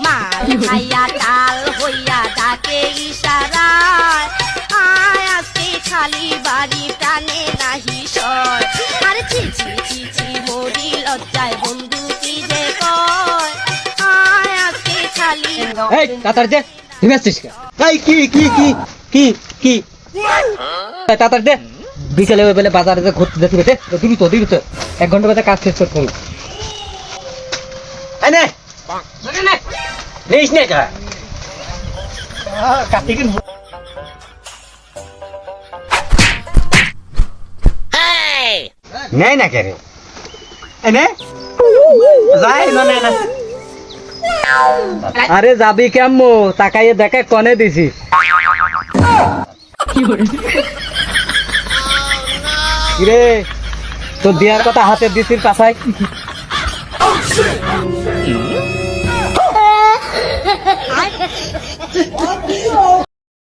মাল খাইয়া টাল হইয়া ডাকে ইশারায় আয় আজকে খালি বাড়ি টানে নাহি সয় আরে ছি ছি ছি ছি মরি লজ্জায় বন্ধু কি যে কয় আয় আজকে খালি এই তাতার দে তুমি আসছিস কে এই কি কি কি কি কি তাতার দে বিকেলে বেলে বাজারে যে ঘুরতে যেতে বেটে দিবি তো 1 ঘন্টা বাদে কাজ শেষ করতে হবে এনে নেইস নে কা কাটিকিন নেই না কে রে এনে যাই না না আরে যাবি কেমো তাকাইয়ে দেখে কনে দিছি কিরে তোর বিয়ার কথা হাতে দিছিস পাছায়